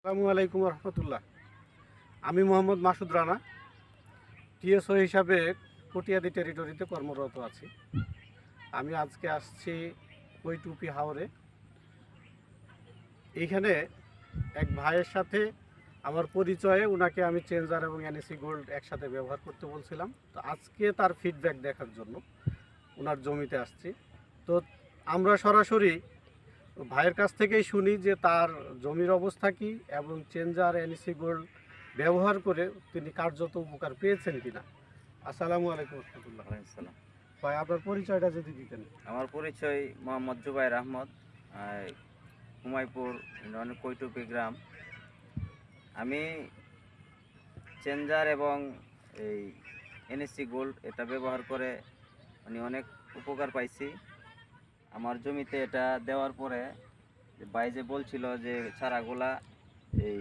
আসসালামু আলাইকুম রহমতুল্লাহ। আমি মোহাম্মদ মাসুদ রানা, টিএসও হিসাবে কটিয়াদি টেরিটরিতে কর্মরত আছি। আমি আজকে আসছি কৈটুপি হাওরে। এইখানে এক ভাইয়ের সাথে আমার পরিচয়ে ওনাকে আমি চেঞ্জার এবং এনএসি গোল্ড একসাথে ব্যবহার করতে বলছিলাম। তো আজকে তার ফিডব্যাক দেখার জন্য ওনার জমিতে আসছি। তো আমরা সরাসরি ভাইয়ের কাছ থেকেই শুনি যে তার জমির অবস্থা কী এবং চেঞ্জার এনএসি গোল্ড ব্যবহার করে তিনি কার্যত উপকার পেয়েছেন কিনা। আসসালামু আলাইকুম রহমতুল্লাহ। আসসালাম। ভাই, আপনার পরিচয়টা যদি দিতেন। আমার পরিচয় মোহাম্মদ জুবাইর আহমদ, হুমায়পুর ইউনিয়নের কৈটুপি গ্রাম। আমি চেঞ্জার এবং এই এনএসি গোল্ড এটা ব্যবহার করে অনেক উপকার পাইছি। আমার জমিতে এটা দেওয়ার পরে ভাই যে বলছিল যে চারাগুলা এই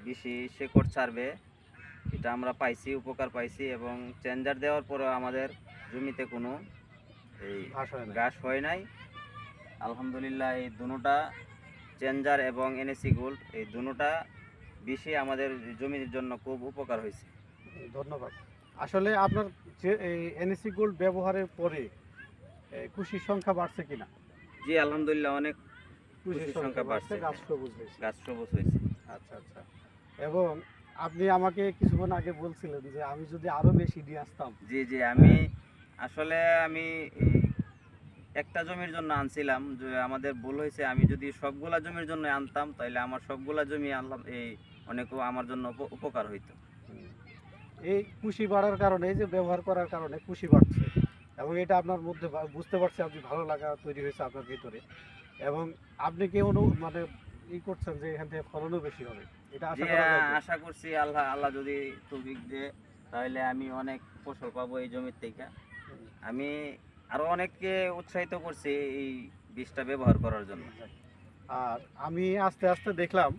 বেশি শেকড় ছাড়বে, এটা আমরা পাইছি, উপকার পাইছি। এবং চেঞ্জার দেওয়ার পরেও আমাদের জমিতে কোনো এই ঘাস হয় নাই। আলহামদুলিল্লাহ, এই দুটোটা চেঞ্জার এবং এনএসি গোল্ড এই দুটোটা বেশি আমাদের জমির জন্য খুব উপকার হয়েছে। ধন্যবাদ। আসলে আপনার যে এই এনএসি গোল্ড ব্যবহারের পরে কুশির সংখ্যা বাড়ছে কিনা? জি, আলহামদুলিল্লাহ, অনেক কুশির সংখ্যা বাড়ছে, গাছ সবুজ হয়েছে। গাছ সবুজ হয়েছে। আচ্ছা আচ্ছা। এবং আপনি আমাকে কিছুক্ষণ আগে বলছিলেন যে আমি যদি আরো বেশি দিয়ে আসতাম। জি জি, আসলে আমি এই একটা জমির জন্য আনছিলাম, যে আমাদের ভুল হয়েছে। আমি যদি সবগুলা জমির জন্য আনতাম তাহলে আমার সবগুলা জমি আনলাম এই অনেক আমার জন্য উপকার হইতো। এই কুশি বাড়ার কারণে, এই যে ব্যবহার করার কারণে কুশি বাড়ছে এবং এটা আপনার মধ্যে বুঝতে পারছি আপনি ভালো লাগা তৈরি হয়েছে আপনার ভিতরে। এবং আপনি কি মানে করছেন যে এখান থেকে ফলনও বেশি হবে, এটা আশা করা যায়? আশা করছি আল্লাহ যদি তৌফিক দেয় তাহলে আমি অনেক ফসল পাবো এই জমির থেকে। আমি আরো অনেককে উৎসাহিত করছি এই বীজটা ব্যবহার করার জন্য। আর আমি আস্তে আস্তে দেখলাম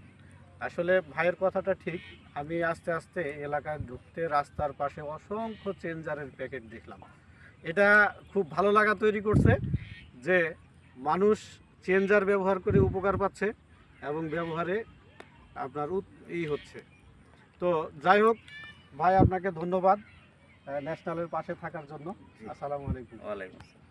আসলে ভাইয়ের কথাটা ঠিক। আমি আস্তে আস্তে এলাকায় ঢুকতে রাস্তার পাশে অসংখ্য চেঞ্জারের প্যাকেট দেখলাম। এটা খুব ভালো লাগা তৈরি করছে যে মানুষ চেঞ্জার ব্যবহার করে উপকার পাচ্ছে এবং ব্যবহারে আপনার হচ্ছে। তো যাই হোক ভাই, আপনাকে ধন্যবাদ ন্যাশনালের পাশে থাকার জন্য। আসসালামু আলাইকুম। ওয়ালাইকুম আসসালাম।